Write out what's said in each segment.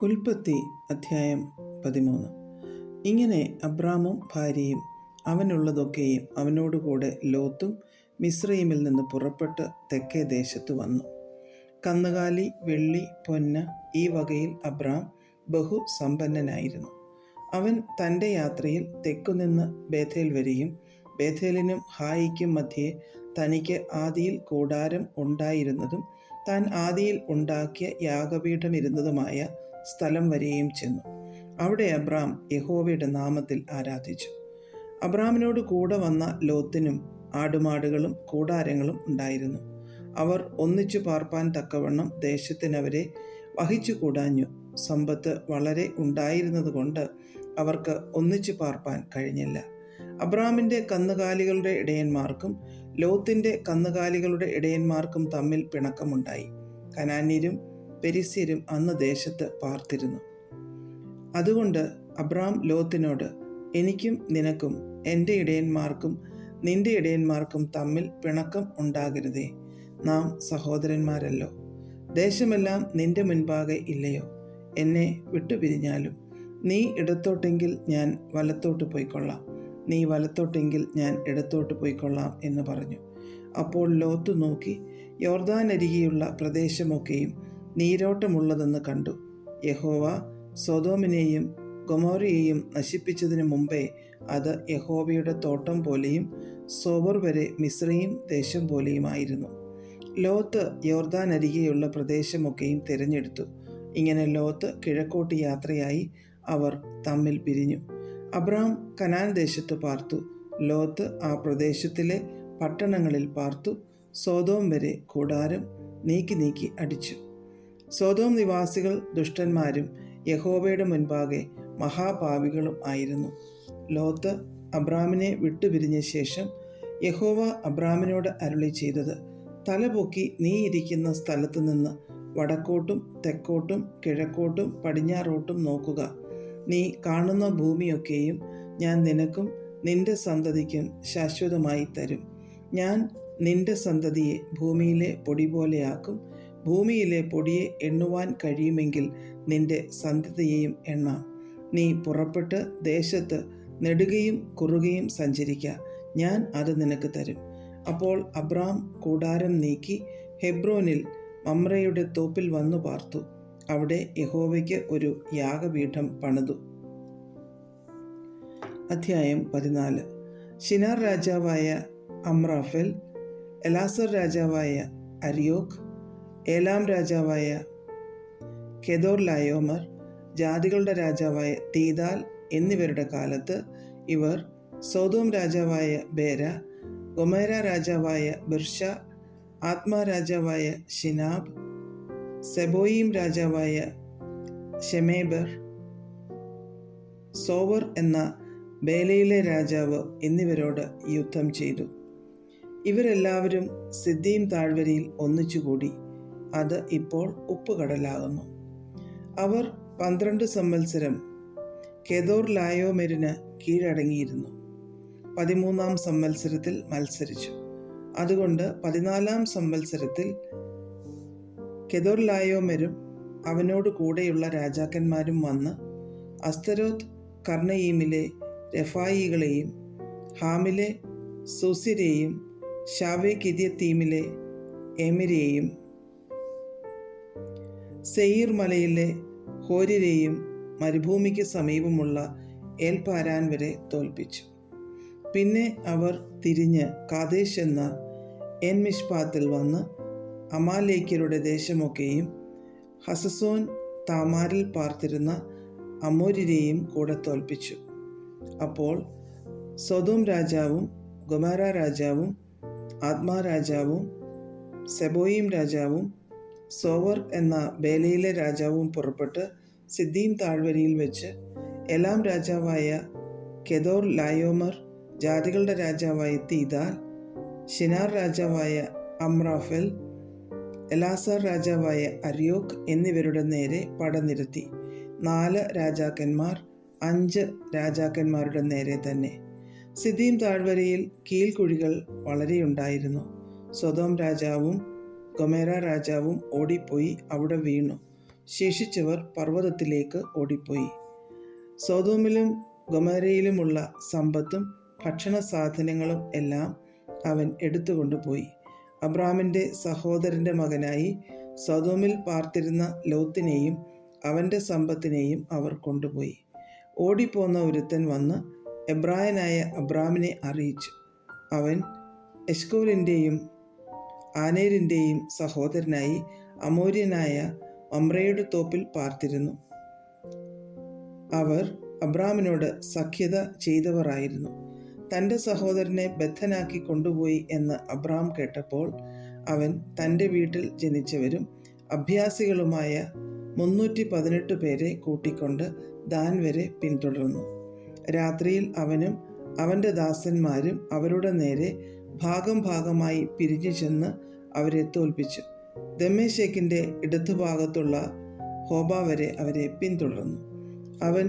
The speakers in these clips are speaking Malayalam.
ഉൽപ്പത്തി അധ്യായം 13. ഇങ്ങനെ അബ്രാമും ഭാര്യയും അവനുള്ളതൊക്കെയും അവനോടുകൂടെ ലോത്തും മിസ്രയീമിൽ നിന്ന് പുറപ്പെട്ട് തെക്കേ ദേശത്ത് വന്നു. കന്നുകാലി, വെള്ളി, പൊന്ന് ഈ വകയിൽ അബ്രാം ബഹുസമ്പന്നനായിരുന്നു. അവൻ തൻ്റെ യാത്രയിൽ തെക്കുനിന്ന് ബേഥേൽ വരികയും ബേഥേലിനും ഹായിക്കും മധ്യേ തനിക്ക് ആദിയിൽ കൂടാരം ഉണ്ടായിരുന്നതും താൻ ആദിയിൽ ഉണ്ടാക്കിയ യാഗപീഠമിരുന്നതുമായ സ്ഥലം വരെയും ചെന്നു. അവിടെ അബ്രാം യഹോവയുടെ നാമത്തിൽ ആരാധിച്ചു. അബ്രാമിനോട് കൂടെ വന്ന ലോത്തിനും ആടുമാടുകളും കൂടാരങ്ങളും ഉണ്ടായിരുന്നു. അവർ ഒന്നിച്ചു പാർപ്പാൻ തക്കവണ്ണം ദേശത്തിനവരെ വഹിച്ചു കൂടാഞ്ഞു. സമ്പത്ത് വളരെ ഉണ്ടായിരുന്നത് കൊണ്ട് അവർക്ക് ഒന്നിച്ചു പാർപ്പാൻ കഴിഞ്ഞില്ല. അബ്രാമിൻ്റെ കന്നുകാലികളുടെ ഇടയന്മാർക്കും ലോത്തിൻ്റെ കന്നുകാലികളുടെ ഇടയന്മാർക്കും തമ്മിൽ പിണക്കമുണ്ടായി. കനാന്യരും പെരിസ്യരും അന്ന് ദേശത്ത് പാർത്തിരുന്നു. അതുകൊണ്ട് അബ്രാം ലോത്തിനോട്, എനിക്കും നിനക്കും എൻ്റെ ഇടയന്മാർക്കും നിന്റെ ഇടയന്മാർക്കും തമ്മിൽ പിണക്കം ഉണ്ടാകരുതേ. നാം സഹോദരന്മാരല്ലോ. ദേശമെല്ലാം നിന്റെ മുൻപാകെ ഇല്ലയോ? എന്നെ വിട്ടുപിരിഞ്ഞാലും നീ ഇടത്തോട്ടെങ്കിൽ ഞാൻ വലത്തോട്ട് പോയിക്കൊള്ളാം, നീ വലത്തോട്ടെങ്കിൽ ഞാൻ ഇടത്തോട്ട് പോയിക്കൊള്ളാം എന്ന് പറഞ്ഞു. അപ്പോൾ ലോത്ത് നോക്കി യോർദാനരികെയുള്ള പ്രദേശമൊക്കെയും നീരോട്ടമുള്ളതെന്ന് കണ്ടു. യഹോവ സൊദോമിനെയും ഗൊമോരയെയും നശിപ്പിച്ചതിന് മുമ്പേ അത് യഹോവയുടെ തോട്ടം പോലെയും സോവർ വരെ മിസ്രയീം ദേശം പോലെയുമായിരുന്നു. ലോത്ത് യോർദാനരികെയുള്ള പ്രദേശമൊക്കെയും തിരഞ്ഞെടുത്തു. ഇങ്ങനെ ലോത്ത് കിഴക്കോട്ട് യാത്രയായി. അവർ തമ്മിൽ പിരിഞ്ഞു. അബ്രാം കനാൻ ദേശത്ത് പാർത്തു. ലോത്ത് ആ പ്രദേശത്തിലെ പട്ടണങ്ങളിൽ പാർത്തു. സോദോം വരെ കൂടാരം നീക്കി അടിച്ചു. സോദോം നിവാസികൾ ദുഷ്ടന്മാരും യഹോവയുടെ മുൻപാകെ മഹാപാപികളും ആയിരുന്നു. ലോത്ത് അബ്രാമിനെ വിട്ടുപിരിഞ്ഞ ശേഷം യഹോവ അബ്രാമിനോട് അരുളി ചെയ്തത്, തലപൊക്കി നീ ഇരിക്കുന്ന സ്ഥലത്ത് നിന്ന് വടക്കോട്ടും തെക്കോട്ടും കിഴക്കോട്ടും പടിഞ്ഞാറോട്ടും നോക്കുക. നീ കാണുന്ന ഭൂമിയൊക്കെയും ഞാൻ നിനക്കും നിന്റെ സന്തതിക്കും ശാശ്വതമായി തരും. ഞാൻ നിന്റെ സന്തതിയെ ഭൂമിയിലെ പൊടി പോലെയാക്കും. ഭൂമിയിലെ പൊടിയെ എണ്ണുവാൻ കഴിയുമെങ്കിൽ നിന്റെ സന്തതിയെയും എണ്ണാം. നീ പുറപ്പെട്ട് ദേശത്ത് നെടുകയും കുറുകയും സഞ്ചരിക്ക, ഞാൻ അത് നിനക്ക് തരും. അപ്പോൾ അബ്രാം കൂടാരം നീക്കി ഹെബ്രോനിൽ മമ്രയുടെ തോപ്പിൽ വന്നു പാർത്തു. അവിടെ യഹോവയ്ക്ക് ഒരു യാഗപീഠം പണിതു. അധ്യായം 14. ശിനാർ രാജാവായ അമ്രാഫേൽ, എലാസർ രാജാവായ അരിയോക്ക്, ഏലാം രാജാവായ കെദോർലായോമർ, ജാതികളുടെ രാജാവായ തീദാൽ എന്നിവരുടെ കാലത്ത് ഇവർ സോദോം രാജാവായ ബേര, ഗൊമേര രാജാവായ ബിർഷ, ആത്മാ രാജാവായ ശിനാബ്, സെബോയിം രാജാവായ ഷെമേബർ, സോവർ എന്ന ബേലയിലെ രാജാവ് എന്നിവരോട് യുദ്ധം ചെയ്തു. ഇവരെല്ലാവരും സിദ്ദീം താഴ്വരയിൽ ഒന്നിച്ചുകൂടി. അത് ഇപ്പോൾ ഉപ്പുകടലാകുന്നു. അവർ 12 സംവത്സരം കെദോർലായോമെരിന് കീഴടങ്ങിയിരുന്നു. 13-ാം സംവത്സരത്തിൽ മത്സരിച്ചു. അതുകൊണ്ട് 14-ാം സംവത്സരത്തിൽ കെദോർലായോമെരും അവനോട് കൂടെയുള്ള രാജാക്കന്മാരും വന്ന് അസ്തരോത്ത് കർണയീമിലെ രഫായികളെയും ഹാമിലെ സൂസിരെയും ഷാവേ കിര്യത്തീമിലെ എമിരെയും സെയീർ മലയിലെ ഹോരിരെയും മരുഭൂമിക്ക് സമീപമുള്ള ഏൽപാരാൻ വരെ തോൽപ്പിച്ചു. പിന്നെ അവർ തിരിഞ്ഞ് കാദേശ് എന്ന എൻമിഷ്പാത്തിൽ വന്ന് അമാലേക്യരുടെ ദേശമൊക്കെയും ഹസസോൻ താമാരിൽ പാർത്തിരുന്ന അമോര്യരെയും കൂടെ തോൽപ്പിച്ചു. അപ്പോൾ സൊദോം രാജാവും ഗൊമോര രാജാവും ആത്മാ രാജാവും സെബോയിം രാജാവും സോവർ എന്ന ബേലയിലെ രാജാവും പുറപ്പെട്ട് സിദ്ദീം താഴ്വരയിൽ വെച്ച് എലാം രാജാവായ കെദോർ ലായോമർ, ജാതികളുടെ രാജാവായ തീദാൽ, ശിനാർ രാജാവായ അമ്രാഫേൽ, എലാസാർ രാജാവായ അരിയോക്ക് എന്നിവരുടെ നേരെ പടനിരത്തി. 4 രാജാക്കന്മാർ 5 രാജാക്കന്മാരുടെ നേരെ തന്നെ. സിദ്ദീം താഴ്വരയിൽ കീഴ്ക്കുഴികൾ വളരെയുണ്ടായിരുന്നു. സൊദോം രാജാവും ഗൊമേര രാജാവും ഓടിപ്പോയി അവിടെ വീണു. ശേഷിച്ചവർ പർവ്വതത്തിലേക്ക് ഓടിപ്പോയി. സൊദോമിലും ഗൊമോരയിലുമുള്ള സമ്പത്തും ഭക്ഷണ സാധനങ്ങളും എല്ലാം അവൻ എടുത്തുകൊണ്ടുപോയി. അബ്രാമിൻ്റെ സഹോദരൻ്റെ മകനായി സൊദോമിൽ പാർത്തിരുന്ന ലോത്തിനെയും അവൻ്റെ സമ്പത്തിനെയും അവർ കൊണ്ടുപോയി. ഓടിപ്പോന്ന ഒരുത്തൻ വന്ന് എബ്രായനായ അബ്രാമിനെ അറിയിച്ചു. അവൻ എശ്കോലിൻ്റെയും ആനേരിൻ്റെയും സഹോദരനായി അമോര്യനായ മമ്രയുടെ തോപ്പിൽ പാർത്തിരുന്നു. അവർ അബ്രാമിനോട് സഖ്യത ചെയ്തവരായിരുന്നു. തൻ്റെ സഹോദരനെ ബദ്ധനാക്കി കൊണ്ടുപോയി എന്ന് അബ്രാം കേട്ടപ്പോൾ അവൻ തൻ്റെ വീട്ടിൽ ജനിച്ചവരും അഭ്യാസികളുമായ 318 പേരെ കൂട്ടിക്കൊണ്ട് ദാൻ വരെ പിന്തുടർന്നു. രാത്രിയിൽ അവനും അവൻ്റെ ദാസന്മാരും അവരുടെ നേരെ ഭാഗം ഭാഗമായി പിരിഞ്ഞു ചെന്ന് അവരെ തോൽപ്പിച്ചു. ദമ്മേശേക്കിൻ്റെ ഇടതുഭാഗത്തുള്ള ഹോബ വരെ അവരെ പിന്തുടർന്നു. അവൻ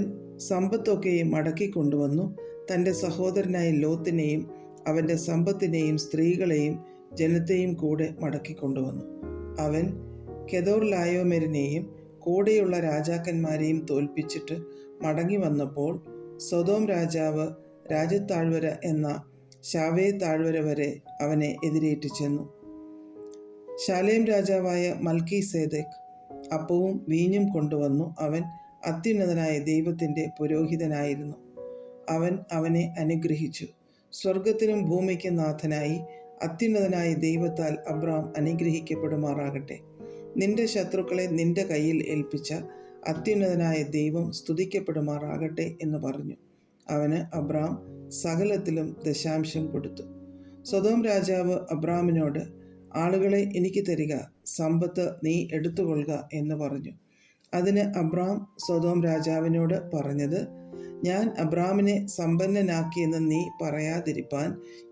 സമ്പത്തൊക്കെയും മടക്കിക്കൊണ്ടുവന്നു. തൻ്റെ സഹോദരനായ ലോത്തിനെയും അവൻ്റെ സമ്പത്തിനെയും സ്ത്രീകളെയും ജനത്തെയും കൂടെ മടക്കിക്കൊണ്ടുവന്നു. അവൻ കെദോർലായോമെരിനെയും കൂടെയുള്ള രാജാക്കന്മാരെയും തോൽപ്പിച്ചിട്ട് മടങ്ങി വന്നപ്പോൾ സൊദോം രാജാവ് രാജത്താഴ്വര എന്ന ശാവേ താഴ്വര വരെ അവനെ എതിരേറ്റു ചെന്നു. ശാലേം രാജാവായ മൽക്കീസേദെക്ക് അപ്പവും വീഞ്ഞും കൊണ്ടുവന്നു. അവൻ അത്യുന്നതനായ ദൈവത്തിൻ്റെ പുരോഹിതനായിരുന്നു. അവൻ അവനെ അനുഗ്രഹിച്ചു. സ്വർഗത്തിനും ഭൂമിക്കും നാഥനായി അത്യുന്നതനായ ദൈവത്താൽ അബ്രാം അനുഗ്രഹിക്കപ്പെടുമാറാകട്ടെ. നിന്റെ ശത്രുക്കളെ നിന്റെ കയ്യിൽ ഏൽപ്പിച്ച അത്യുന്നതനായ ദൈവം സ്തുതിക്കപ്പെടുമാറാകട്ടെ എന്ന് പറഞ്ഞു. അവന് അബ്രാം സകലത്തിലും ദശാംശം കൊടുത്തു. സൊദോം രാജാവ് അബ്രാമിനോട്, ആളുകളെ എനിക്ക് തരിക, സമ്പത്ത് നീ എടുത്തുകൊള്ളുക എന്ന് പറഞ്ഞു. അതിന് അബ്രാം സൊദോം രാജാവിനോട് പറഞ്ഞത്, ഞാൻ അബ്രാമിനെ സമ്പന്നനാക്കിയെന്ന് നീ പറയാതിരിപ്പാൻ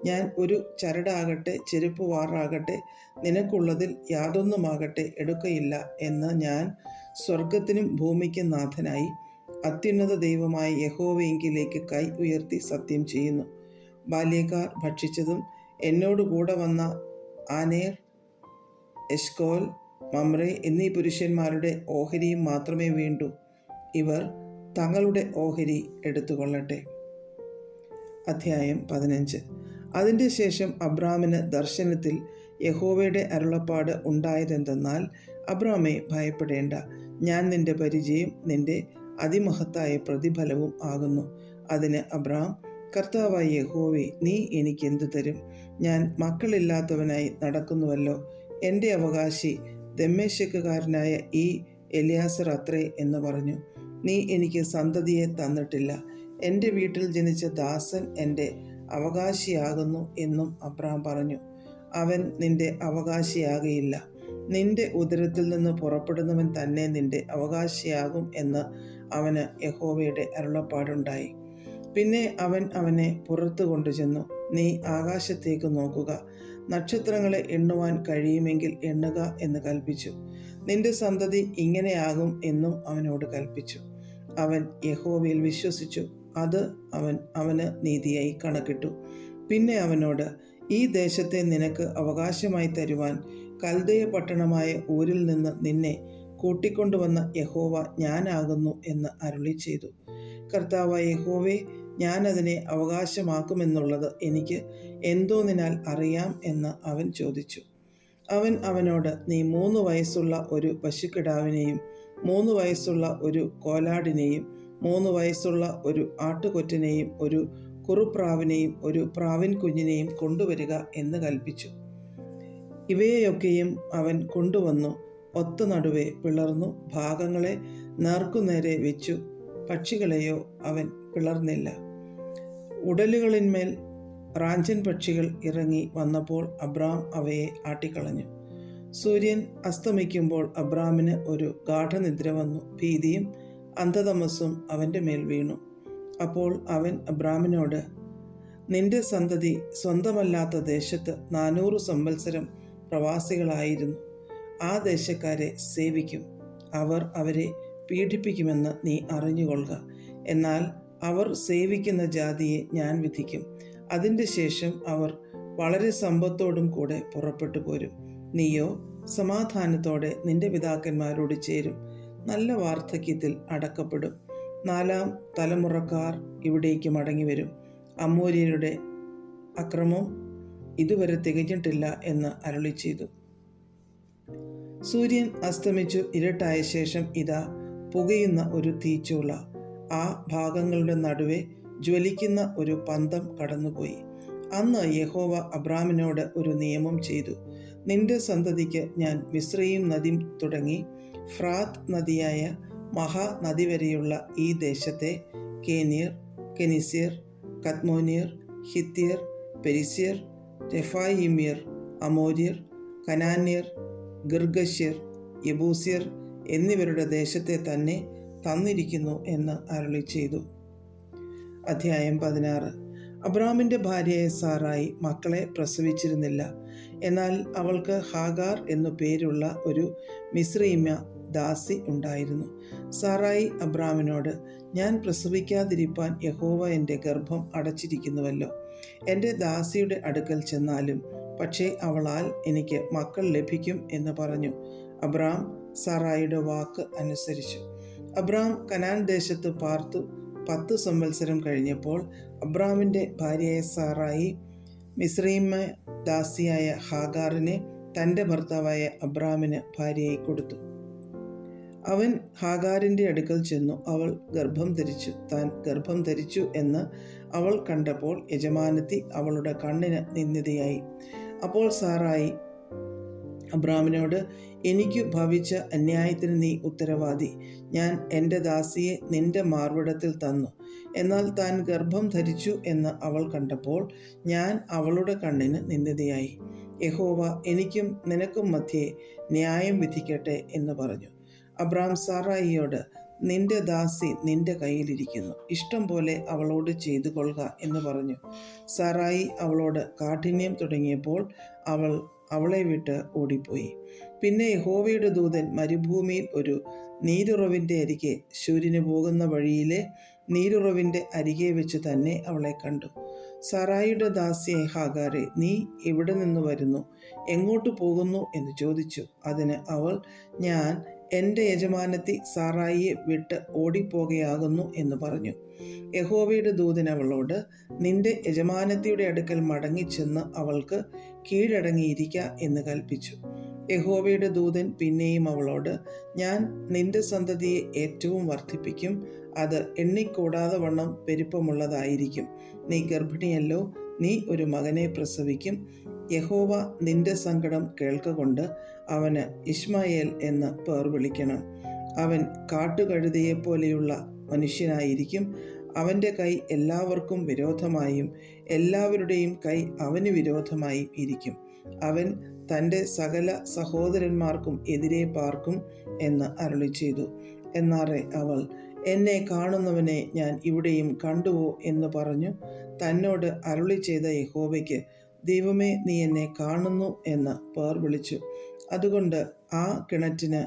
ഞാൻ ഒരു ചരടാകട്ടെ ചെരുപ്പ് വാറാകട്ടെ നിനക്കുള്ളതിൽ യാതൊന്നുമാകട്ടെ എടുക്കയില്ല എന്ന് ഞാൻ സ്വർഗത്തിനും ഭൂമിക്കും നാഥനായി അത്യുന്നത ദൈവമായ യഹോവയെങ്കിലേക്ക് കൈ ഉയർത്തി സത്യം ചെയ്യുന്നു. ബാല്യക്കാർ ഭക്ഷിച്ചതും എന്നോടുകൂടെ വന്ന ആനേർ, എശ്കോൽ, മമ്രേ എന്നീ പുരുഷന്മാരുടെ ഓഹരിയും മാത്രമേ വേണ്ടൂ. ഇവർ തങ്ങളുടെ ഓഹരി എടുത്തുകൊള്ളട്ടെ. അധ്യായം 15. അതിൻ്റെ ശേഷം അബ്രാമിന് ദർശനത്തിൽ യഹോവയുടെ അരുളപ്പാട് ഉണ്ടായതെന്തെന്നാൽ, അബ്രാമേ, ഭയപ്പെടേണ്ട, ഞാൻ നിന്റെ പരിചയം നിന്റെ അതിമഹത്തായ പ്രതിഫലവും ആകുന്നു. അതിന് അബ്രാം, കർത്താവായ യഹോവേ, നീ എനിക്കെന്തു തരും? ഞാൻ മക്കളില്ലാത്തവനായി നടക്കുന്നുവല്ലോ. എൻ്റെ അവകാശി ദമ്മേശക്കുകാരനായ ഈ എലിയാസർ അത്രേ എന്ന് പറഞ്ഞു. നീ എനിക്ക് സന്തതിയെ തന്നിട്ടില്ല. എൻ്റെ വീട്ടിൽ ജനിച്ച ദാസൻ എൻ്റെ അവകാശിയാകുന്നു എന്നും അബ്രാം പറഞ്ഞു. അവൻ നിന്റെ അവകാശിയാകയില്ല. നിന്റെ ഉദരത്തിൽ നിന്ന് പുറപ്പെടുന്നവൻ തന്നെ നിന്റെ അവകാശിയാകും എന്ന് അവന് യഹോവയുടെ അരുളപ്പാടുണ്ടായി. പിന്നെ അവൻ അവനെ പുറത്തു കൊണ്ടുചെന്നു, നീ ആകാശത്തേക്ക് നോക്കുക, നക്ഷത്രങ്ങളെ എണ്ണുവാൻ കഴിയുമെങ്കിൽ എണ്ണുക എന്ന് കൽപ്പിച്ചു. നിന്റെ സന്തതി ഇങ്ങനെയാകും എന്നും അവനോട് കൽപ്പിച്ചു. അവൻ യഹോവയിൽ വിശ്വസിച്ചു. അത് അവന് നീതിയായി കണക്കിട്ടു. പിന്നെ അവനോട്, ഈ ദേശത്തെ നിനക്ക് അവകാശമായി തരുവാൻ കൽദയ പട്ടണമായ ഊരിൽ നിന്ന് നിന്നെ കൂട്ടിക്കൊണ്ടുവന്ന യഹോവ ഞാനാകുന്നു എന്ന് അരുളി ചെയ്തു. കർത്താവായ യഹോവേ, ഞാനതിനെ അവകാശമാക്കുമെന്നുള്ളത് എനിക്ക് എന്തോന്നിനാൽ അറിയാം എന്ന് അവൻ ചോദിച്ചു. അവൻ അവനോട്, നീ 3 വയസ്സുള്ള ഒരു പശുക്കിടാവിനെയും 3 വയസ്സുള്ള ഒരു കോലാടിനെയും 3 വയസ്സുള്ള ഒരു ആട്ടുകൊറ്റനെയും ഒരു കുറുപ്രാവിനെയും ഒരു പ്രാവിൻ കുഞ്ഞിനെയും കൊണ്ടുവരിക എന്ന് കൽപ്പിച്ചു. ഇവയെയൊക്കെയും അവൻ കൊണ്ടുവന്നു. ഒത്ത നടുവെ പിളർന്നു ഭാഗങ്ങളെ നേർക്കുനേരെ വെച്ചു. പക്ഷികളെയോ അവൻ പിളർന്നില്ല. ഉടലുകളിന്മേൽ റാഞ്ചൻ പക്ഷികൾ ഇറങ്ങി വന്നപ്പോൾ അബ്രാം അവയെ ആട്ടിക്കളഞ്ഞു. സൂര്യൻ അസ്തമിക്കുമ്പോൾ അബ്രാമിന് ഒരു ഗാഠനിദ്ര വന്നു. ഭീതിയും അന്ധതമസ്സും അവൻ്റെ മേൽ വീണു. അപ്പോൾ അവൻ അബ്രാമിനോട്, നിന്റെ സന്തതി സ്വന്തമല്ലാത്ത ദേശത്ത് 400 സംവത്സരം പ്രവാസികളായിരുന്നു. ആ ദേശക്കാരെ സേവിക്കും. അവർ അവരെ പീഡിപ്പിക്കുമെന്ന് നീ അറിഞ്ഞുകൊള്ളുക. എന്നാൽ അവർ സേവിക്കുന്ന ജാതിയെ ഞാൻ വിധിക്കും. അതിൻ്റെ ശേഷം അവർ വളരെ സമ്പത്തോടും കൂടെ പുറപ്പെട്ടു പോരും. നീയോ സമാധാനത്തോടെ നിന്റെ പിതാക്കന്മാരോട് ചേരും. നല്ല വാർദ്ധക്യത്തിൽ അടക്കപ്പെടും. 4-ാം തലമുറക്കാർ ഇവിടേക്ക് മടങ്ങിവരും. അമോര്യരുടെ അക്രമം ഇതുവരെ തികഞ്ഞിട്ടില്ല എന്ന് അരുളിച്ചെയ്തു. സൂര്യൻ അസ്തമിച്ചു ഇരുട്ടായ ശേഷം ഇതാ പുകയുന്ന ഒരു തീച്ചൂള ആ ഭാഗങ്ങളുടെ നടുവെ ജ്വലിക്കുന്ന ഒരു പന്തം കടന്നുപോയി. അന്ന് യഹോവ അബ്രാമിനോട് ഒരു നിയമം ചെയ്തു. നിന്റെ സന്തതിക്ക് ഞാൻ മിസ്രയീം നദി തുടങ്ങി ഫ്രാത്ത് നദിയായ മഹാനദി വരെയുള്ള ഈ ദേശത്തെ കേന്യർ, കെനിസ്യർ, കദ്മോന്യർ, ഹിത്യർ, പെരിസ്യർ, രെഫായിമ്യർ, അമോര്യർ, കനാന്യർ, ഗിർഗശ്യർ, യെബൂസ്യർ എന്നിവരുടെ ദേശത്തെ തന്നെ തന്നിരിക്കുന്നു എന്ന് അരുളിച്ചെയ്തു. അധ്യായം 16. അബ്രാമിൻ്റെ ഭാര്യയായ സാറായി മക്കളെ പ്രസവിച്ചിരുന്നില്ല. എന്നാൽ അവൾക്ക് ഹാഗാർ എന്നു പേരുള്ള ഒരു മിസ്രയീമ്യ ദാസി ഉണ്ടായിരുന്നു. സാറായി അബ്രാമിനോട്, ഞാൻ പ്രസവിക്കാതിരിപ്പാൻ യഹോവ എൻ്റെ ഗർഭം അടച്ചിരിക്കുന്നുവല്ലോ. എൻ്റെ ദാസിയുടെ അടുക്കൽ ചെന്നാലും പക്ഷേ അവളാൽ എനിക്ക് മക്കൾ ലഭിക്കും എന്ന് പറഞ്ഞു. അബ്രാം സാറായിയുടെ വാക്ക് അനുസരിച്ചു. അബ്രാം കനാൻ ദേശത്ത് പാർത്തു. 10 സംവത്സരം കഴിഞ്ഞപ്പോൾ അബ്രാമിൻ്റെ ഭാര്യയായ സാറായി മിസ്രയീമ്യ ദാസിയായ ഹാഗാറിനെ തൻ്റെ ഭർത്താവായ അബ്രാമിന് ഭാര്യയായി കൊടുത്തു. അവൻ ഹാഗാറിൻ്റെ അടുക്കൽ ചെന്നു. അവൾ ഗർഭം ധരിച്ചു. താൻ ഗർഭം ധരിച്ചു എന്ന് അവൾ കണ്ടപ്പോൾ യജമാനത്തി അവളുടെ കണ്ണിന് നിന്ദിതയായി. അപ്പോൾ സാറായി അബ്രാമിനോട്, എനിക്കു ഭവിച്ച അന്യായത്തിന് നീ ഉത്തരവാദി. ഞാൻ എൻ്റെ ദാസിയെ നിന്റെ മാർവിടത്തിൽ തന്നു. എന്നാൽ താൻ ഗർഭം ധരിച്ചു എന്ന് അവൾ കണ്ടപ്പോൾ ഞാൻ അവളുടെ കണ്ണിന് നിന്ദിതയായി. യഹോവ എനിക്കും നിനക്കും മധ്യേ ന്യായം വിധിക്കട്ടെ എന്ന് പറഞ്ഞു. അബ്രാം സാറായിയോട്, നിന്റെ ദാസി നിന്റെ കയ്യിലിരിക്കുന്നു, ഇഷ്ടം പോലെ അവളോട് ചെയ്തു കൊള്ളുക എന്ന് പറഞ്ഞു. സാറായി അവളോട് കാഠിന്യം തുടങ്ങിയപ്പോൾ അവൾ അവളെ വിട്ട് ഓടിപ്പോയി. പിന്നെ യഹോവയുടെ ദൂതൻ മരുഭൂമിയിൽ ഒരു നീരുറവിൻ്റെ അരികെ, സൂര്യന് പോകുന്ന വഴിയിലെ നീരുറവിൻ്റെ അരികെ വെച്ച് തന്നെ അവളെ കണ്ടു. സാറായിയുടെ ദാസിയായ ഹാഗാരെ, നീ എവിടെ നിന്ന് വരുന്നു, എങ്ങോട്ട് പോകുന്നു എന്ന് ചോദിച്ചു. അതിന് അവൾ, ഞാൻ എൻ്റെ യജമാനത്തി സാറായിയെ വിട്ട് ഓടിപ്പോകുകയാകുന്നു എന്ന് പറഞ്ഞു. യഹോവയുടെ ദൂതൻ അവളോട്, നിന്റെ യജമാനത്തിയുടെ അടുക്കൽ മടങ്ങിച്ചെന്ന് അവൾക്ക് കീഴടങ്ങിയിരിക്ക എന്ന് കൽപ്പിച്ചു. യഹോവയുടെ ദൂതൻ പിന്നെയും അവളോട്, ഞാൻ നിന്റെ സന്തതിയെ ഏറ്റവും വർദ്ധിപ്പിക്കും, അത് എണ്ണിക്കൂടാതെ വണ്ണം പെരുപ്പമുള്ളതായിരിക്കും. നീ ഗർഭിണിയല്ലോ, നീ ഒരു മകനെ പ്രസവിക്കും. യഹോവ നിന്റെ സങ്കടം കേൾക്കൊണ്ട് അവന് ഇശ്മായേൽ എന്ന് പേർ വിളിക്കണം. അവൻ കാട്ടുകഴുതയെപ്പോലെയുള്ള മനുഷ്യനായിരിക്കും. അവൻ്റെ കൈ എല്ലാവർക്കും വിരോധമായും എല്ലാവരുടെയും കൈ അവന് വിരോധമായും ഇരിക്കും. അവൻ തൻ്റെ സകല സഹോദരന്മാർക്കും എതിരെ പാർക്കും എന്ന് അരുളിച്ചെയ്തു. എന്നാറെ അവൾ, എന്നെ കാണുന്നവനെ ഞാൻ ഇവിടെയും കണ്ടുവോ എന്ന് പറഞ്ഞു. തന്നോട് അരുളി ചെയ്ത യഹോവയ്ക്ക്, ദൈവമേ, നീ എന്നെ കാണുന്നു എന്ന് പേർ വിളിച്ചു. അതുകൊണ്ട് ആ കിണറ്റിന്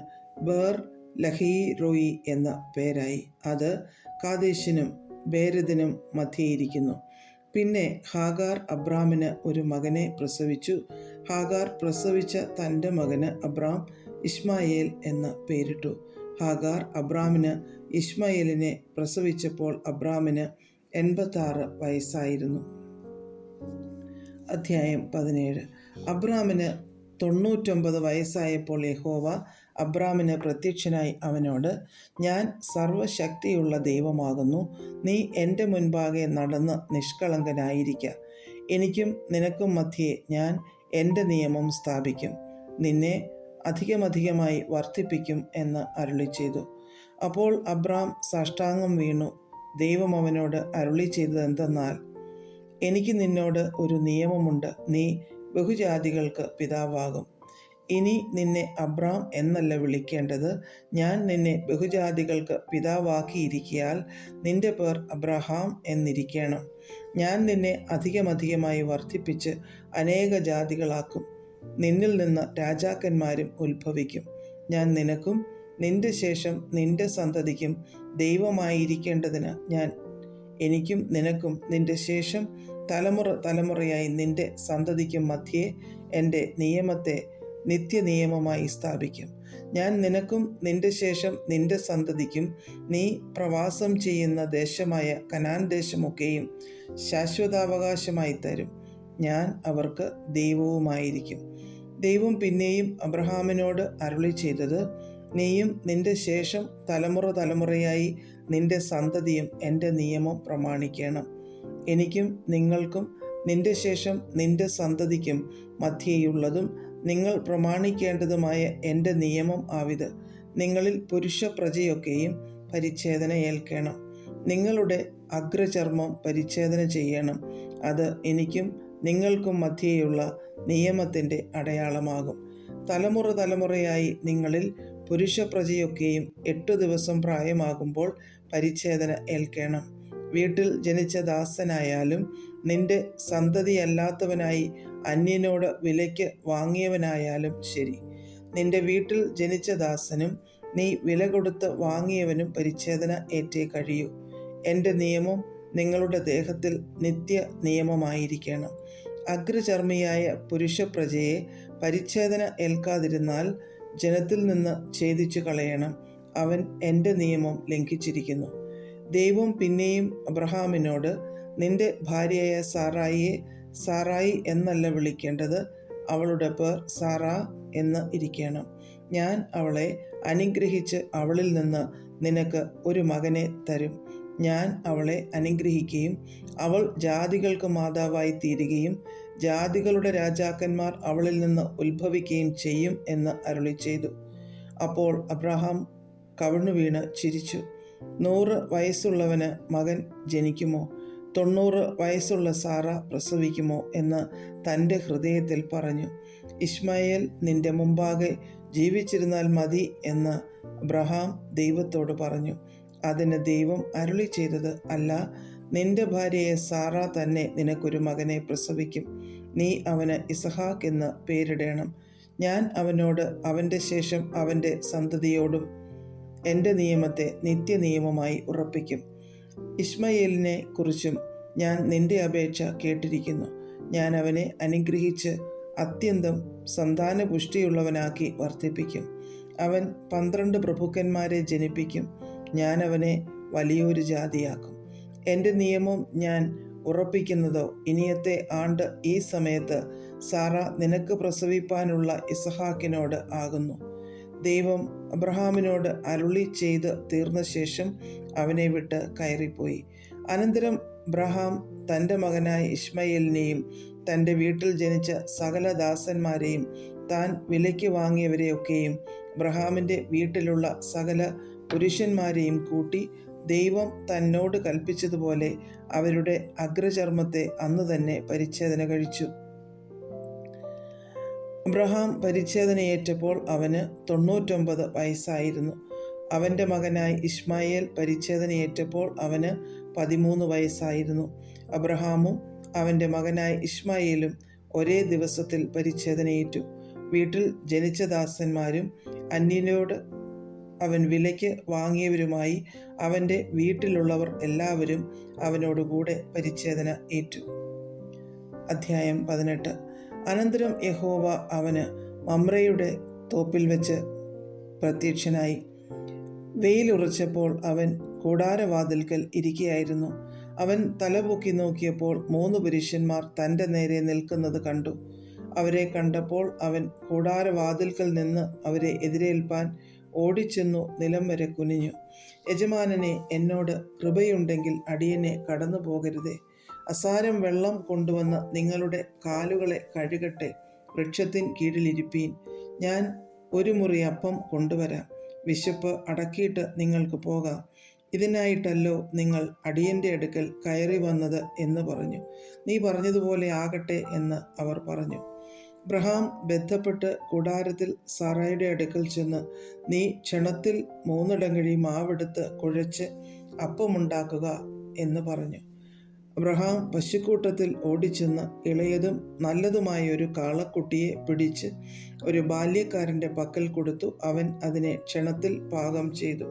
ബേർ ലഹീ റോയി എന്ന പേരായി. അത് കാദേശിനും ബേരദിനും മധ്യേയിരിക്കുന്നു. പിന്നെ ഹാഗാർ അബ്രാമിന് ഒരു മകനെ പ്രസവിച്ചു. ഹാഗാർ പ്രസവിച്ച തൻ്റെ മകന് അബ്രാം ഇശ്മായേൽ എന്ന് പേരിട്ടു. ഹാഗാർ അബ്രാമിന് ഇശ്മായേലിനെ പ്രസവിച്ചപ്പോൾ അബ്രാമിന് 86 വയസ്സായിരുന്നു. അധ്യായം 17. അബ്രാമിന് 99 വയസ്സായപ്പോൾ യഹോവ അബ്രാമിന് പ്രത്യക്ഷനായി അവനോട്, ഞാൻ സർവശക്തിയുള്ള ദൈവമാകുന്നു. നീ എൻ്റെ മുൻപാകെ നടന്ന് നിഷ്കളങ്കനായിരിക്ക. എനിക്കും നിനക്കും മധ്യേ ഞാൻ എൻ്റെ നിയമം സ്ഥാപിക്കും. നിന്നെ അധികമധികമായി വർദ്ധിപ്പിക്കും എന്ന് അരുളിച്ചെയ്തു. അപ്പോൾ അബ്രാം സാഷ്ടാംഗം വീണു. ദൈവം അവനോട് അരുളി ചെയ്തതെന്തെന്നാൽ, എനിക്ക് നിന്നോട് ഒരു നിയമമുണ്ട്. നീ ബഹുജാതികൾക്ക് പിതാവാകും. ഇനി നിന്നെ അബ്രാം എന്നല്ല വിളിക്കേണ്ടത്. ഞാൻ നിന്നെ ബഹുജാതികൾക്ക് പിതാവാക്കിയിരിക്കയാൽ നിന്റെ പേർ അബ്രഹാം എന്നിരിക്കണം. ഞാൻ നിന്നെ അധികമധികമായി വർദ്ധിപ്പിച്ച് അനേക ജാതികളാക്കും. നിന്നിൽ നിന്ന് രാജാക്കന്മാരും ഉത്ഭവിക്കും. ഞാൻ നിനക്കും നിന്റെ ശേഷം നിന്റെ സന്തതിക്കും ദൈവമായിരിക്കേണ്ടതിന് ഞാൻ എനിക്കും നിനക്കും നിന്റെ ശേഷം തലമുറ തലമുറയായി നിന്റെ സന്തതിക്കും മധ്യേ എൻ്റെ നിയമത്തെ നിത്യനിയമമായി സ്ഥാപിക്കും. ഞാൻ നിനക്കും നിന്റെ ശേഷം നിന്റെ സന്തതിക്കും നീ പ്രവാസം ചെയ്യുന്ന ദേശമായ കനാൻ ദേശമൊക്കെയും ശാശ്വതാവകാശമായി തരും. ഞാൻ അവർക്ക് ദൈവവുമായിരിക്കും. ദൈവം പിന്നെയും അബ്രഹാമിനോട് അരുളി ചെയ്തത്, നീയും നിന്റെ ശേഷം തലമുറ തലമുറയായി നിന്റെ സന്തതിയും എൻ്റെ നിയമം പ്രമാണിക്കണം. എനിക്കും നിങ്ങൾക്കും നിന്റെ ശേഷം നിന്റെ സന്തതിക്കും മധ്യേയുള്ളതും നിങ്ങൾ പ്രമാണിക്കേണ്ടതുമായ എൻ്റെ നിയമം ആവിത്. നിങ്ങളിൽ പുരുഷ പ്രജയൊക്കെയും പരിച്ഛേദന ഏൽക്കണം. നിങ്ങളുടെ അഗ്രചർമ്മം പരിച്ഛേദന ചെയ്യണം. അത് എനിക്കും നിങ്ങൾക്കും മധ്യേയുള്ള നിയമത്തിൻ്റെ അടയാളമാകും. തലമുറ തലമുറയായി നിങ്ങളിൽ പുരുഷ പ്രജയൊക്കെയും 8 ദിവസം പ്രായമാകുമ്പോൾ പരിച്ഛേദന ഏൽക്കണം. വീട്ടിൽ ജനിച്ച ദാസനായാലും നിന്റെ സന്തതിയല്ലാത്തവനായി അന്യനോട് വിലയ്ക്ക് വാങ്ങിയവനായാലും ശരി, നിന്റെ വീട്ടിൽ ജനിച്ച ദാസനും നീ വില കൊടുത്ത് വാങ്ങിയവനും പരിച്ഛേദന ഏറ്റേ കഴിയൂ. എൻ്റെ നിയമം നിങ്ങളുടെ ദേഹത്തിൽ നിത്യ നിയമമായിരിക്കണം. അഗ്രചർമ്മിയായ പുരുഷ പ്രജയെ പരിച്ഛേദന ഏൽക്കാതിരുന്നാൽ ജനത്തിൽ നിന്ന് ഛേദിച്ചു കളയണം. അവൻ എൻ്റെ നിയമം ലംഘിച്ചിരിക്കുന്നു. ദൈവം പിന്നെയും അബ്രഹാമിനോട്, നിന്റെ ഭാര്യയായ സാറായിയെ സാറായി എന്നല്ല വിളിക്കേണ്ടത്, അവളുടെ പേർ സാറ എന്ന് ഇരിക്കണം. ഞാൻ അവളെ അനുഗ്രഹിച്ച് അവളിൽ നിന്ന് നിനക്ക് ഒരു മകനെ തരും. ഞാൻ അവളെ അനുഗ്രഹിക്കുകയും അവൾ ജാതികൾക്ക് മാതാവായി തീരുകയും ജാതികളുടെ രാജാക്കന്മാർ അവളിൽ നിന്ന് ഉത്ഭവിക്കുകയും ചെയ്യും എന്ന് അരുളി ചെയ്തു. അപ്പോൾ അബ്രഹാം കവിണ്ണു വീണ് ചിരിച്ചു. 100 വയസ്സുള്ളവന് മകൻ ജനിക്കുമോ? 90 വയസ്സുള്ള സാറ പ്രസവിക്കുമോ എന്ന് തൻ്റെ ഹൃദയത്തിൽ പറഞ്ഞു. ഇശ്മായേൽ നിന്റെ മുമ്പാകെ ജീവിച്ചിരുന്നാൽ മതി എന്ന് അബ്രഹാം ദൈവത്തോട് പറഞ്ഞു. അതിന് ദൈവം അരുളി ചെയ്തത്, അല്ല, നിന്റെ ഭാര്യയെ സാറ തന്നെ നിനക്കൊരു മകനെ പ്രസവിക്കും. നീ അവന് ഇസഹാക്ക് എന്ന് പേരിടേണം. ഞാൻ അവനോട് അവൻ്റെ ശേഷം അവൻ്റെ സന്തതിയോടും എൻ്റെ നിയമത്തെ നിത്യനിയമമായി ഉറപ്പിക്കും. ഇശ്മായേലിനെ കുറിച്ചും ഞാൻ നിന്റെ അപേക്ഷ കേട്ടിരിക്കുന്നു. ഞാൻ അവനെ അനുഗ്രഹിച്ച് അത്യന്തം സന്താനപുഷ്ടിയുള്ളവനാക്കി വർദ്ധിപ്പിക്കും. അവൻ 12 പ്രഭുക്കന്മാരെ ജനിപ്പിക്കും. ഞാൻ അവനെ വലിയൊരു ജാതിയാക്കും. എൻ്റെ നിയമം ഞാൻ ഉറപ്പിക്കുന്നതോ ഇനിയത്തെ ആണ്ട് ഈ സമയത്ത് സാറ നിനക്ക് പ്രസവിപ്പാനുള്ള ഇസഹാക്കിനോട് ആകുന്നു. ദൈവം അബ്രഹാമിനോട് അരുളി ചെയ്ത് തീർന്ന ശേഷം അവനെ വിട്ട് കയറിപ്പോയി. അനന്തരം അബ്രഹാം തൻ്റെ മകനായ ഇശ്മായേലിനെയും തൻ്റെ വീട്ടിൽ ജനിച്ച സകല ദാസന്മാരെയും താൻ വിലയ്ക്ക് വാങ്ങിയവരെയൊക്കെയും അബ്രഹാമിൻ്റെ വീട്ടിലുള്ള സകല പുരുഷന്മാരെയും കൂട്ടി ദൈവം തന്നോട് കൽപ്പിച്ചതുപോലെ അവരുടെ അഗ്രചർമ്മത്തെ അന്ന് തന്നെ പരിച്ഛേദന കഴിച്ചു. അബ്രഹാം പരിച്ഛേദനയേറ്റപ്പോൾ അവന് 99 വയസ്സായിരുന്നു. അവൻ്റെ മകനായി ഇശ്മായേൽ പരിച്ഛേദനയേറ്റപ്പോൾ അവന് 13 വയസ്സായിരുന്നു. അബ്രഹാമും അവൻ്റെ മകനായ ഇശ്മായേലും ഒരേ ദിവസത്തിൽ പരിച്ഛേദനയേറ്റു. വീട്ടിൽ ജനിച്ച ദാസന്മാരും അന്യനോട് അവൻ വിലയ്ക്ക് വാങ്ങിയവരുമായി അവൻ്റെ വീട്ടിലുള്ളവർ എല്ലാവരും അവനോടുകൂടെ പരിച്ഛേദന ഏറ്റു. അധ്യായം 18. അനന്തരം യഹോവ അവന് മമ്രയുടെ തോപ്പിൽ വെച്ച് പ്രത്യക്ഷനായി. വെയിലുറച്ചപ്പോൾ അവൻ കൂടാരവാതിൽക്കൽ ഇരിക്കുകയായിരുന്നു. അവൻ തലപൊക്കി നോക്കിയപ്പോൾ 3 പുരുഷന്മാർ തൻ്റെ നേരെ നിൽക്കുന്നത് കണ്ടു. അവരെ കണ്ടപ്പോൾ അവൻ കൂടാരവാതിൽക്കൽ നിന്ന് അവരെ എതിരേൽപ്പാൻ ഓടിച്ചെന്നു നിലം വരെ കുനിഞ്ഞു. യജമാനനെ, എന്നോട് കൃപയുണ്ടെങ്കിൽ അടിയനെ കടന്നു പോകരുതേ. അസാരം വെള്ളം കൊണ്ടുവന്ന് നിങ്ങളുടെ കാലുകളെ കഴുകട്ടെ. വൃക്ഷത്തിൻ കീഴിലിരിപ്പീൻ. ഞാൻ 1 മുറി അപ്പം കൊണ്ടുവരാം. വിശപ്പ് അടക്കിയിട്ട് നിങ്ങൾക്ക് പോകാം. ഇതിനായിട്ടല്ലോ നിങ്ങൾ അടിയൻ്റെ അടുക്കൽ കയറി വന്നത് എന്ന് പറഞ്ഞു. നീ പറഞ്ഞതുപോലെ ആകട്ടെ എന്ന് അവർ പറഞ്ഞു. അബ്രഹാം ബന്ധപ്പെട്ട് കൂടാരത്തിൽ സാറായുടെ അടുക്കൽ ചെന്ന്, നീ ക്ഷണത്തിൽ 3 ഇടങ്ങഴി മാവെടുത്ത് കുഴച്ച് അപ്പമുണ്ടാക്കുക എന്ന് പറഞ്ഞു. അബ്രഹാം പശുക്കൂട്ടത്തിൽ ഓടിച്ചെന്ന് ഇളയതും നല്ലതുമായ ഒരു കാളക്കുട്ടിയെ പിടിച്ച് ഒരു ബാല്യക്കാരൻ്റെ പക്കൽ കൊടുത്തു. അവൻ അതിനെ ക്ഷണത്തിൽ പാകം ചെയ്തു.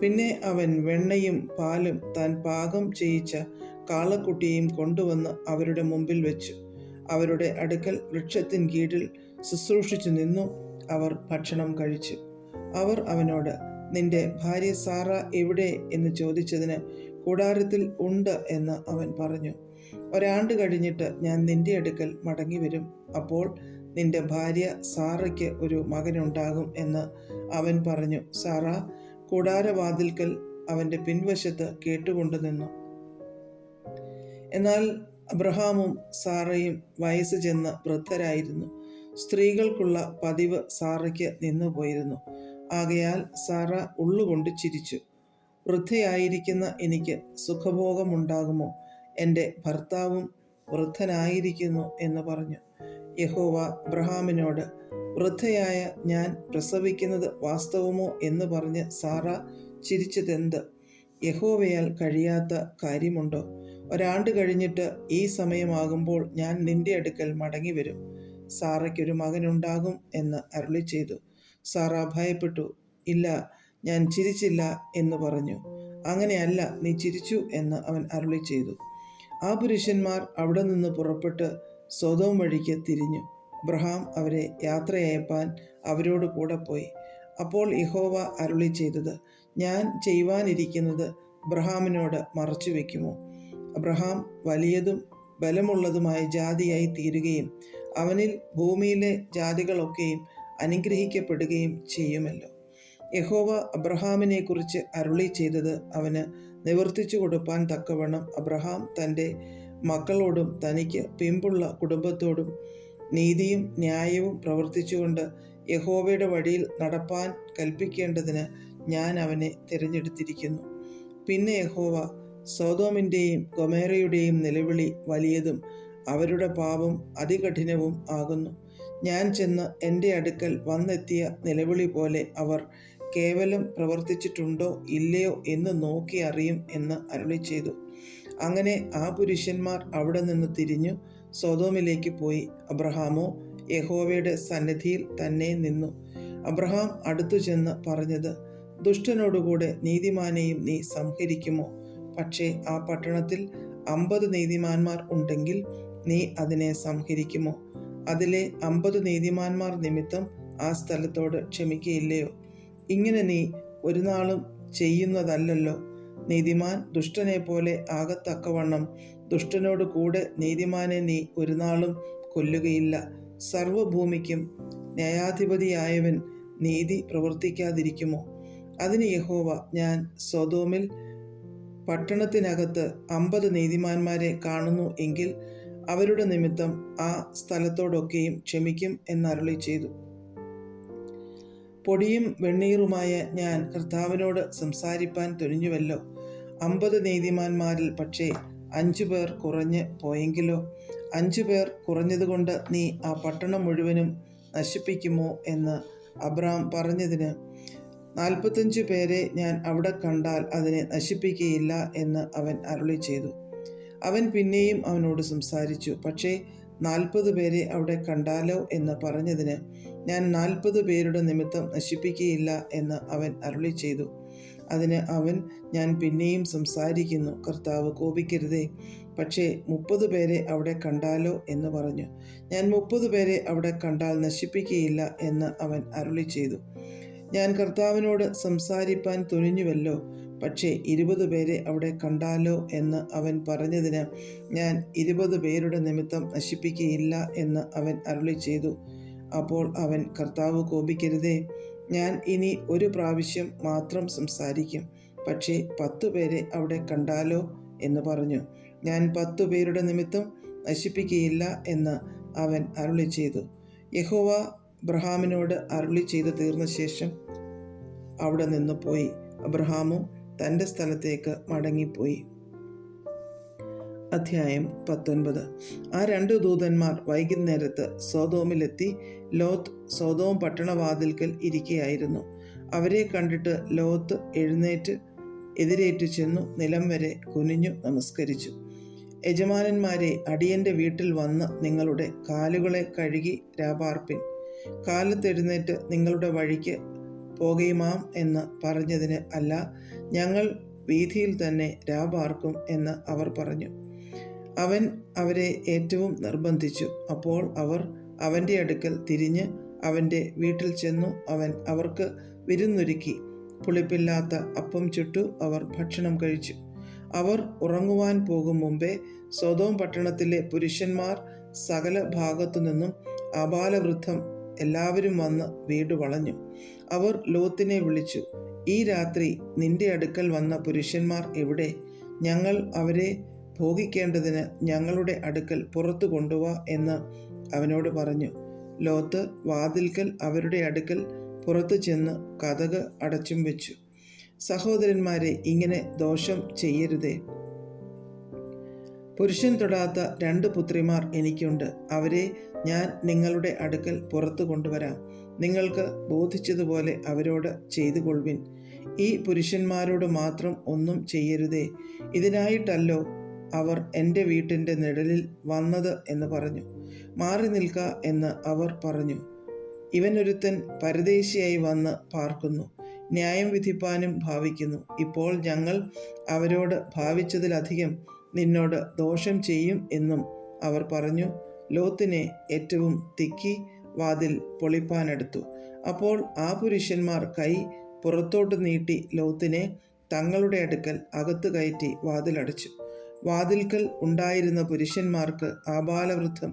പിന്നെ അവൻ വെണ്ണയും പാലും താൻ പാകം ചെയ്യിച്ച കാളക്കുട്ടിയെയും കൊണ്ടുവന്ന് അവരുടെ മുമ്പിൽ വെച്ചു. അവരുടെ അടുക്കൽ വൃക്ഷത്തിൻ കീഴിൽ ശുശ്രൂഷിച്ചു നിന്നു. അവർ ഭക്ഷണം കഴിച്ചു. അവർ അവനോട്, നിന്റെ ഭാര്യ സാറ എവിടെ എന്ന് ചോദിച്ചതിന്, കൂടാരത്തിൽ ഉണ്ട് എന്ന് അവൻ പറഞ്ഞു. ഒരാണ്ട് കഴിഞ്ഞിട്ട് ഞാൻ നിന്റെ അടുക്കൽ മടങ്ങി വരും. അപ്പോൾ നിന്റെ ഭാര്യ സാറയ്ക്ക് ഒരു മകനുണ്ടാകും എന്ന് അവൻ പറഞ്ഞു. സാറ കൂടാരവാതിൽക്കൽ അവൻ്റെ പിൻവശത്ത് കേട്ടുകൊണ്ടു നിന്നു. എന്നാൽ അബ്രഹാമും സാറയും വയസ്സ് ചെന്ന് വൃദ്ധരായിരുന്നു. സ്ത്രീകൾക്കുള്ള പതിവ് സാറയ്ക്ക് നിന്നുപോയിരുന്നു. ആകയാൽ സാറ ഉള്ളുകൊണ്ട് ചിരിച്ചു. വൃദ്ധയായിരിക്കുന്ന എനിക്ക് സുഖഭോഗമുണ്ടാകുമോ? എൻ്റെ ഭർത്താവും വൃദ്ധനായിരിക്കുന്നു എന്ന് പറഞ്ഞു. യഹോവ അബ്രഹാമിനോട്, വൃദ്ധയായ ഞാൻ പ്രസവിക്കുന്നത് വാസ്തവമോ എന്ന് പറഞ്ഞ് സാറ ചിരിച്ചതെന്ത്? യഹോവയാൽ കഴിയാത്ത കാര്യമുണ്ടോ? ഒരാണ്ട് കഴിഞ്ഞിട്ട് ഈ സമയമാകുമ്പോൾ ഞാൻ നിന്റെ അടുക്കൽ മടങ്ങി വരും. സാറയ്ക്കൊരു മകനുണ്ടാകും എന്ന് അരുളി ചെയ്തു. സാറ ഭയപ്പെട്ടു. ഇല്ല, ഞാൻ ചിരിച്ചില്ല എന്ന് പറഞ്ഞു. അങ്ങനെയല്ല, നീ ചിരിച്ചു എന്ന് അവൻ അരുളി ചെയ്തു. ആ പുരുഷന്മാർ അവിടെ നിന്ന് പുറപ്പെട്ട് സൊദോം വഴിക്ക് തിരിഞ്ഞു. അബ്രഹാം അവരെ യാത്രയയപ്പാൻ അവരോട് കൂടെ പോയി. അപ്പോൾ യഹോവ അരുളി ചെയ്തത്, ഞാൻ ചെയ്യുവാനിരിക്കുന്നത് അബ്രഹാമിനോട് മറച്ചു വയ്ക്കുമോ? അബ്രഹാം വലിയതും ബലമുള്ളതുമായ ജാതിയായി തീരുകയും അവനിൽ ഭൂമിയിലെ ജാതികളൊക്കെയും അനുഗ്രഹിക്കപ്പെടുകയും ചെയ്യുമല്ലോ. യഹോവ അബ്രഹാമിനെ കുറിച്ച് അരുളി ചെയ്തത് അവന് നിവർത്തിച്ചു കൊടുപ്പാൻ തക്കവണ്ണം അബ്രഹാം തൻ്റെ മക്കളോടും തനിക്ക് പിമ്പുള്ള കുടുംബത്തോടും നീതിയും ന്യായവും പ്രവർത്തിച്ചുകൊണ്ട് യഹോവയുടെ വഴിയിൽ നടപ്പാൻ കൽപ്പിക്കേണ്ടതിന് ഞാൻ അവനെ തിരഞ്ഞെടുത്തിരിക്കുന്നു. പിന്നെ യഹോവ, സൊദോമിൻ്റെയും ഗൊമോരയുടെയും നിലവിളി വലിയതും അവരുടെ പാപം അതികഠിനവും ആകുന്നു. ഞാൻ ചെന്ന് എൻ്റെ അടുക്കൽ വന്നെത്തിയ നിലവിളി പോലെ അവർ കേവലം പ്രവർത്തിച്ചിട്ടുണ്ടോ ഇല്ലയോ എന്ന് നോക്കി അറിയും എന്ന് അരുളി ചെയ്തു. അങ്ങനെ ആ പുരുഷന്മാർ അവിടെ നിന്ന് തിരിഞ്ഞു സൊദോമിലേക്ക് പോയി. അബ്രഹാമോ യഹോവയുടെ സന്നിധിയിൽ തന്നെ നിന്നു. അബ്രഹാം അടുത്തു ചെന്ന് പറഞ്ഞത്, ദുഷ്ടനോടുകൂടെ നീതിമാനെയും നീ സംഹരിക്കുമോ? പക്ഷേ ആ പട്ടണത്തിൽ 50 നീതിമാന്മാർ ഉണ്ടെങ്കിൽ നീ അതിനെ സംഹരിക്കുമോ? അതിലെ 50 നീതിമാന്മാർ നിമിത്തം ആ സ്ഥലത്തോട് ക്ഷമിക്കയില്ലയോ? ഇങ്ങനെ നീ ഒരു നാളും ചെയ്യുന്നതല്ലല്ലോ. നീതിമാൻ ദുഷ്ടനെ പോലെ ആകത്തക്കവണ്ണം ദുഷ്ടനോട് കൂടെ നീതിമാനെ നീ ഒരു നാളും കൊല്ലുകയില്ല. സർവഭൂമിക്കും ന്യായാധിപതിയായവൻ നീതി പ്രവർത്തിക്കാതിരിക്കുമോ? അതിന് യഹോവ, ഞാൻ സൊദോമിൽ പട്ടണത്തിനകത്ത് 50 നീതിമാന്മാരെ കാണുന്നു എങ്കിൽ അവരുടെ നിമിത്തം ആ സ്ഥലത്തോടൊക്കെയും ക്ഷമിക്കും എന്നരുളി ചെയ്തു. പൊടിയും വെണ്ണീറുമായ ഞാൻ കർത്താവിനോട് സംസാരിപ്പാൻ തുനിഞ്ഞുവല്ലോ. 50 നീതിമാന്മാരിൽ പക്ഷേ 5 പേർ കുറഞ്ഞ് പോയെങ്കിലോ? 5 പേർ കുറഞ്ഞതുകൊണ്ട് നീ ആ പട്ടണം മുഴുവനും നശിപ്പിക്കുമോ എന്ന് അബ്രാം പറഞ്ഞതിന്, 45 പേരെ ഞാൻ അവിടെ കണ്ടാൽ അതിനെ നശിപ്പിക്കുകയില്ല എന്ന് അവൻ അരുളി ചെയ്തു. അവൻ പിന്നെയും അവനോട് സംസാരിച്ചു. പക്ഷേ 40 പേരെ അവിടെ കണ്ടാലോ എന്ന് പറഞ്ഞതിന്, ഞാൻ 40 പേരുടെ നിമിത്തം നശിപ്പിക്കുകയില്ല എന്ന് അവൻ അരുളി ചെയ്തു. അതിന് അവൻ, ഞാൻ പിന്നെയും സംസാരിക്കുന്നു, കർത്താവ് കോപിക്കരുതേ. പക്ഷേ 30 പേരെ അവിടെ കണ്ടാലോ എന്ന് പറഞ്ഞു. ഞാൻ 30 പേരെ അവിടെ കണ്ടാൽ നശിപ്പിക്കുകയില്ല എന്ന് അവൻ അരുളി ചെയ്തു. ഞാൻ കർത്താവിനോട് സംസാരിപ്പാൻ തുനിഞ്ഞുവല്ലോ. പക്ഷേ 20 പേരെ അവിടെ കണ്ടാലോ എന്ന് അവൻ പറഞ്ഞതിന്, ഞാൻ 20 പേരുടെ നിമിത്തം നശിപ്പിക്കുകയില്ല എന്ന് അവൻ അരുളി ചെയ്തു. അപ്പോൾ അവൻ, കർത്താവ് കോപിക്കരുതേ, ഞാൻ ഇനി ഒരു പ്രാവശ്യം മാത്രം സംസാരിക്കും. പക്ഷേ 10 പേരെ അവിടെ കണ്ടാലോ എന്ന് പറഞ്ഞു. ഞാൻ 10 പേരുടെ നിമിത്തം നശിപ്പിക്കുകയില്ല എന്ന് അവൻ അരുളി ചെയ്തു. യഹോവ അബ്രഹാമിനോട് അരുളി ചെയ്തു തീർന്ന ശേഷം അവിടെ നിന്ന് പോയി. അബ്രഹാമും തൻ്റെ സ്ഥലത്തേക്ക് മടങ്ങിപ്പോയി. അധ്യായം 19. ആ 2 ദൂതന്മാർ വൈകുന്നേരത്ത് സൊദോമിലെത്തി. ലോത്ത് സൊദോം പട്ടണവാതിൽക്കൽ ഇരിക്കുകയായിരുന്നു. അവരെ കണ്ടിട്ട് ലോത്ത് എഴുന്നേറ്റ് എതിരേറ്റു ചെന്നു നിലം വരെ കുനിഞ്ഞു നമസ്കരിച്ചു. യജമാനന്മാരെ, അടിയൻ്റെ വീട്ടിൽ വന്ന് നിങ്ങളുടെ കാലുകളെ കഴുകി രാപാർപ്പിൻ. കാലത്തെഴുന്നേറ്റ് നിങ്ങളുടെ വഴിക്ക് പോകുമാം എന്ന് പറഞ്ഞതിന്, അല്ല, ഞങ്ങൾ വീഥിയിൽ തന്നെ രാപാർക്കും എന്ന് അവർ പറഞ്ഞു. അവൻ അവരെ ഏറ്റവും നിർബന്ധിച്ചു. അപ്പോൾ അവർ അവൻ്റെ അടുക്കൽ തിരിഞ്ഞ് അവൻ്റെ വീട്ടിൽ ചെന്നു. അവൻ അവർക്ക് വിരുന്നൊരുക്കി. പുളിപ്പില്ലാത്ത അപ്പം ചുട്ടു. അവർ ഭക്ഷണം കഴിച്ചു. അവർ ഉറങ്ങുവാൻ പോകും മുമ്പേ സൊദോം പട്ടണത്തിലെ പുരുഷന്മാർ സകല ഭാഗത്തു നിന്നും ആബാലവൃദ്ധം എല്ലാവരും വന്ന് വീട് വളഞ്ഞു. അവർ ലോത്തിനെ വിളിച്ചു, ഈ രാത്രി നിന്റെ അടുക്കൽ വന്ന പുരുഷന്മാർ എവിടെ? ഞങ്ങൾ അവരെ ഭോഗിക്കേണ്ടതിന് ഞങ്ങളുടെ അടുക്കൽ പുറത്തു കൊണ്ടുവാ എന്ന് അവനോട് പറഞ്ഞു. ലോത്ത് വാതിൽക്കൽ അവരുടെ അടുക്കൽ പുറത്തു ചെന്ന് കതക് അടച്ചും വെച്ചു. സഹോദരന്മാരെ, ഇങ്ങനെ ദോഷം ചെയ്യരുതേ. പുരുഷൻ തൊടാത്ത 2 പുത്രിമാർ എനിക്കുണ്ട്. അവരെ ഞാൻ നിങ്ങളുടെ അടുക്കൽ പുറത്തു കൊണ്ടുവരാം. നിങ്ങൾക്ക് ബോധിച്ചതുപോലെ അവരോട് ചെയ്തു കൊള്ളുവിൻ. ഈ പുരുഷന്മാരോട് മാത്രം ഒന്നും ചെയ്യരുതേ. ഇതിനായിട്ടല്ലോ അവർ എൻ്റെ വീട്ടിൻ്റെ നിഴലിൽ വന്നത് എന്ന് പറഞ്ഞു. മാറി നിൽക്ക എന്ന് അവർ പറഞ്ഞു. ഇവനൊരുത്തൻ പരദേശിയായി വന്ന് പാർക്കുന്നു, ന്യായം വിധിപ്പാനും ഭാവിക്കുന്നു. ഇപ്പോൾ ഞങ്ങൾ അവരോട് ഭാവിച്ചതിലധികം നിന്നോട് ദോഷം ചെയ്യും എന്നും അവർ പറഞ്ഞു. ലോത്തിനെ ഏറ്റവും തിക്കി വാതിൽ പൊളിപ്പാനെടുത്തു. അപ്പോൾ ആ പുരുഷന്മാർ കൈ പുറത്തോട്ട് നീട്ടി ലോത്തിനെ തങ്ങളുടെ അടുക്കൽ അകത്ത് കയറ്റി വാതിലടച്ചു. വാതിൽക്കൽ ഉണ്ടായിരുന്ന പുരുഷന്മാർക്ക് ആബാലവൃദ്ധം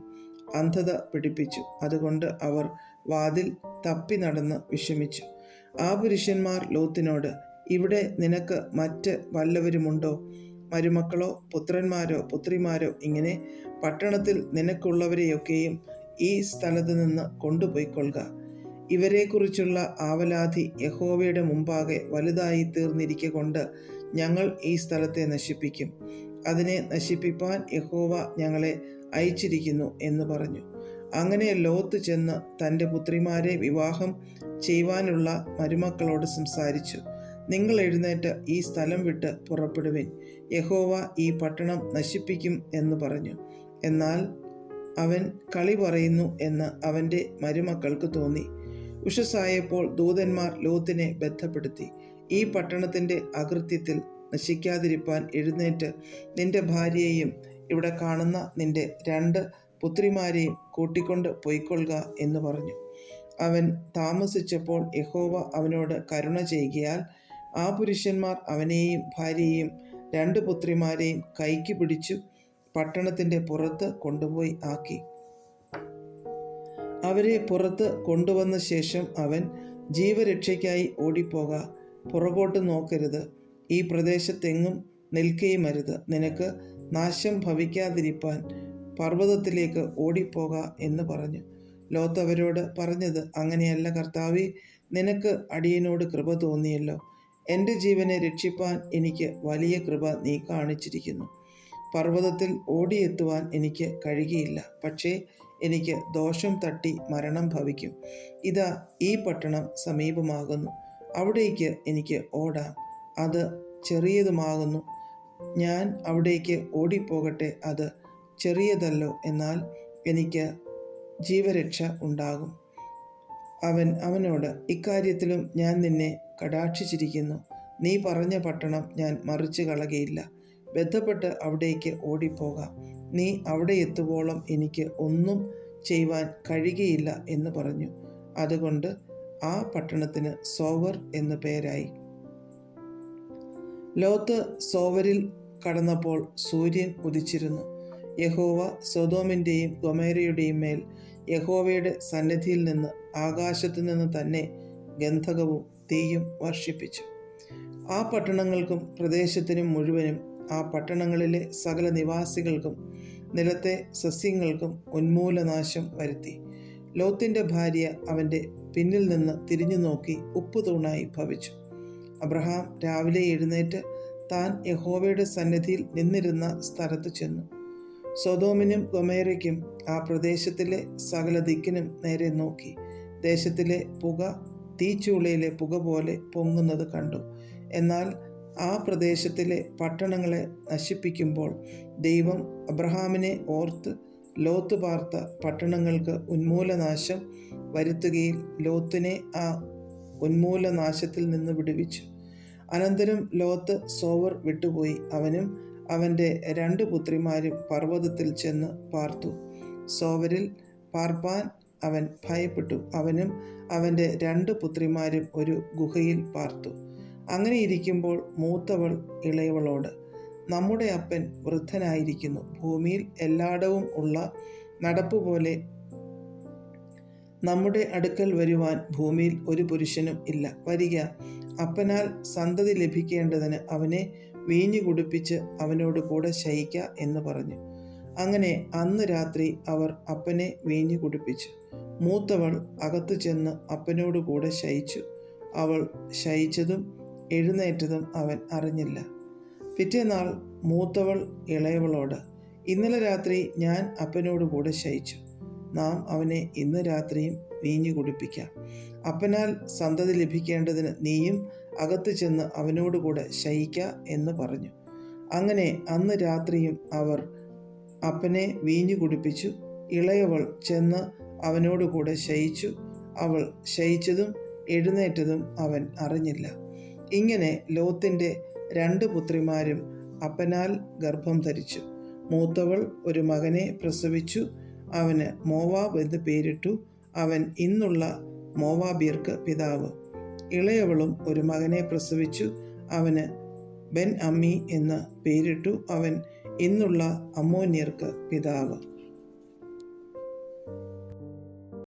അന്ധത പിടിപ്പിച്ചു. അതുകൊണ്ട് അവർ വാതിൽ തപ്പി നടന്ന് വിഷമിച്ചു. ആ പുരുഷന്മാർ ലോത്തിനോട്, ഇവിടെ നിനക്ക് മറ്റ് വല്ലവരുമുണ്ടോ? മരുമക്കളോ പുത്രന്മാരോ പുത്രിമാരോ? ഇങ്ങനെ പട്ടണത്തിൽ നിനക്കുള്ളവരെയൊക്കെയും ഈ സ്ഥലത്ത് നിന്ന് കൊണ്ടുപോയിക്കൊള്ളുക. ഇവരെക്കുറിച്ചുള്ള ആവലാതി യഹോവയുടെ മുമ്പാകെ വലുതായി തീർന്നിരിക്കൊണ്ട് ഞങ്ങൾ ഈ സ്ഥലത്തെ നശിപ്പിക്കും. അതിനെ നശിപ്പിപ്പാൻ യഹോവ ഞങ്ങളെ അയച്ചിരിക്കുന്നു എന്ന് പറഞ്ഞു. അങ്ങനെ ലോത്ത് ചെന്ന് തൻ്റെ പുത്രിമാരെ വിവാഹം ചെയ്യുവാനുള്ള മരുമക്കളോട് സംസാരിച്ചു. നിങ്ങൾ എഴുന്നേറ്റ് ഈ സ്ഥലം വിട്ട് പുറപ്പെടുവിൻ, യഹോവ ഈ പട്ടണം നശിപ്പിക്കും എന്ന് പറഞ്ഞു. എന്നാൽ അവൻ കളി പറയുന്നു എന്ന് അവൻ്റെ മരുമക്കൾക്ക് തോന്നി. ഉഷസ്സായപ്പോൾ ദൂതന്മാർ ലോത്തിനെ ബന്ധപ്പെടുത്തി, ഈ പട്ടണത്തിൻ്റെ അകൃത്യത്തിൽ നശിക്കാതിരിപ്പാൻ എഴുന്നേറ്റ് നിന്റെ ഭാര്യയെയും ഇവിടെ കാണുന്ന നിന്റെ 2 പുത്രിമാരെയും കൂട്ടിക്കൊണ്ട് പൊയ്ക്കൊള്ളുക എന്ന് പറഞ്ഞു. അവൻ താമസിച്ചപ്പോൾ യഹോവ അവനോട് കരുണ ചെയ്യുകയാൽ ആ പുരുഷന്മാർ അവനെയും ഭാര്യയെയും 2 പുത്രിമാരെയും കൈക്ക് പിടിച്ചു പട്ടണത്തിൻ്റെ പുറത്ത് കൊണ്ടുപോയി ആക്കി. അവരെ പുറത്ത് കൊണ്ടുവന്ന ശേഷം അവൻ, ജീവരക്ഷയ്ക്കായി ഓടിപ്പോക, പുറകോട്ട് നോക്കരുത്, ഈ പ്രദേശത്തെങ്ങും നിൽക്കുകയുമരുത്, നിനക്ക് നാശം ഭവിക്കാതിരിപ്പാൻ പർവ്വതത്തിലേക്ക് ഓടിപ്പോക എന്ന് പറഞ്ഞു. ലോത്ത് അവരോട് പറഞ്ഞത്, അങ്ങനെയല്ല കർത്താവേ, നിനക്ക് അടിയനോട് കൃപ തോന്നിയല്ലോ. എൻ്റെ ജീവനെ രക്ഷിപ്പാൻ എനിക്ക് വലിയ കൃപ നീ കാണിച്ചിരിക്കുന്നു. പർവ്വതത്തിൽ ഓടിയെത്തുവാൻ എനിക്ക് കഴിയുകയില്ല, പക്ഷേ എനിക്ക് ദോഷം തട്ടി മരണം ഭവിക്കും. ഇതാ ഈ പട്ടണം സമീപമാകുന്നു, അവിടേക്ക് എനിക്ക് ഓടാം, അത് ചെറിയതുമാകുന്നു. ഞാൻ അവിടേക്ക് ഓടിപ്പോകട്ടെ, അത് ചെറിയതല്ലോ, എന്നാൽ എനിക്ക് ജീവരക്ഷ ഉണ്ടാകും. അവൻ അവനോട്, ഇക്കാര്യത്തിലും ഞാൻ നിന്നെ കടാക്ഷിച്ചിരിക്കുന്നു. നീ പറഞ്ഞ പട്ടണം ഞാൻ മറിച്ച് കളകയില്ല. ബന്ധപ്പെട്ട് അവിടേക്ക് ഓടിപ്പോകാം. നീ അവിടെ എത്തുവോളം എനിക്ക് ഒന്നും ചെയ്യുവാൻ കഴിയുകയില്ല എന്ന് പറഞ്ഞു. അതുകൊണ്ട് ആ പട്ടണത്തിന് സോവർ എന്നു പേരായി. ലോത്ത് സോവരിൽ കടന്നപ്പോൾ സൂര്യൻ ഉദിച്ചിരുന്നു. യഹോവ സൊദോമിൻ്റെയും ഗൊമോരയുടെയും മേൽ യഹോവയുടെ സന്നിധിയിൽ നിന്ന് ആകാശത്തു നിന്ന് തന്നെ ഗന്ധകവും തീയും വർഷിപ്പിച്ചു. ആ പട്ടണങ്ങൾക്കും പ്രദേശത്തിനും മുഴുവനും ആ പട്ടണങ്ങളിലെ സകല നിവാസികൾക്കും നിലത്തെ സസ്യങ്ങൾക്കും ഉന്മൂലനാശം വരുത്തി. ലോത്തിൻ്റെ ഭാര്യ അവൻ്റെ പിന്നിൽ നിന്ന് തിരിഞ്ഞു നോക്കി ഉപ്പുതൂണായി ഭവിച്ചു. അബ്രഹാം രാവിലെ എഴുന്നേറ്റ് താൻ യഹോവയുടെ സന്നിധിയിൽ നിന്നിരുന്ന സ്ഥലത്ത് ചെന്നു. സൊദോമിനും ഗൊമോരയ്ക്കും ആ പ്രദേശത്തിലെ സകല ദിക്കിനും നേരെ നോക്കി. ദേശത്തിലെ പുക തീച്ചൂളയിലെ പുക പോലെ പൊങ്ങുന്നത് കണ്ടു. എന്നാൽ ആ പ്രദേശത്തിലെ പട്ടണങ്ങളെ നശിപ്പിക്കുമ്പോൾ ദൈവം അബ്രഹാമിനെ ഓർത്ത് ലോത്ത് പാർത്ത പട്ടണങ്ങൾക്ക് ഉന്മൂലനാശം വരുത്തുകയിൽ ലോത്തിനെ ആ ഉന്മൂലനാശത്തിൽ നിന്ന് വിടുവിച്ചു. അനന്തരം ലോത്ത് സോവർ വിട്ടുപോയി. അവനും അവൻ്റെ 2 പുത്രിമാരും പർവ്വതത്തിൽ ചെന്ന് പാർത്തു. സോവരിൽ പാർപ്പാൻ അവൻ ഭയപ്പെട്ടു. അവനും അവൻ്റെ 2 പുത്രിമാരും ഒരു ഗുഹയിൽ പാർത്തു. അങ്ങനെ ഇരിക്കുമ്പോൾ മൂത്തവൾ ഇളയവളോട്, നമ്മുടെ അപ്പൻ വൃദ്ധനായിരിക്കുന്നു. ഭൂമിയിൽ എല്ലായിടവും ഉള്ള നടപ്പുപോലെ നമ്മുടെ അടുക്കൽ വരുവാൻ ഭൂമിയിൽ ഒരു പുരുഷനും ഇല്ല. വരിക, അപ്പനാൽ സന്തതി ലഭിക്കേണ്ടതിന് അവനെ വീഞ്ഞു കുടിപ്പിച്ച് അവനോട് കൂടെ ശയിക്ക എന്ന് പറഞ്ഞു. അങ്ങനെ അന്ന് രാത്രി അവർ അപ്പനെ വീഞ്ഞു കുടിപ്പിച്ചു. മൂത്തവൾ അകത്തു ചെന്ന് അപ്പനോട് കൂടെ ശയിച്ചു. അവൾ ശയിച്ചതും എഴുന്നേറ്റതും അവൻ അറിഞ്ഞില്ല. പിറ്റേന്നാൾ മൂത്തവൾ ഇളയവളോട്, ഇന്നലെ രാത്രി ഞാൻ അപ്പനോട് കൂടെ ശയിച്ചു. നാം അവനെ ഇന്ന് രാത്രിയും വീഞ്ഞു കുടിപ്പിക്കാം. അപ്പനാൽ സന്തതി ലഭിക്കേണ്ടതിന് നീയും അകത്ത് ചെന്ന് അവനോട് കൂടെ ശയിക്ക എന്ന് പറഞ്ഞു. അങ്ങനെ അന്ന് രാത്രിയും അവർ അപ്പനെ വീഞ്ഞു കുടിപ്പിച്ചു. ഇളയവൾ ചെന്ന് അവനോട് കൂടെ ശയിച്ചു. അവൾ ശയിച്ചതും എഴുന്നേറ്റതും അവൻ അറിഞ്ഞില്ല. ഇങ്ങനെ ലോത്തിൻ്റെ 2 പുത്രിമാരും അപ്പനാൽ ഗർഭം ധരിച്ചു. മൂത്തവൾ ഒരു മകനെ പ്രസവിച്ചു. അവന് മോവാബ് എന്ന് പേരിട്ടു. അവൻ ഇന്നുള്ള മോവാബിയർക്ക് പിതാവ്. ഇളയവളും ഒരു മകനെ പ്രസവിച്ചു. അവന് ബെൻ അമ്മി എന്ന് പേരിട്ടു. അവൻ ഇന്നുള്ള അമ്മോന്യർക്ക് പിതാവ്.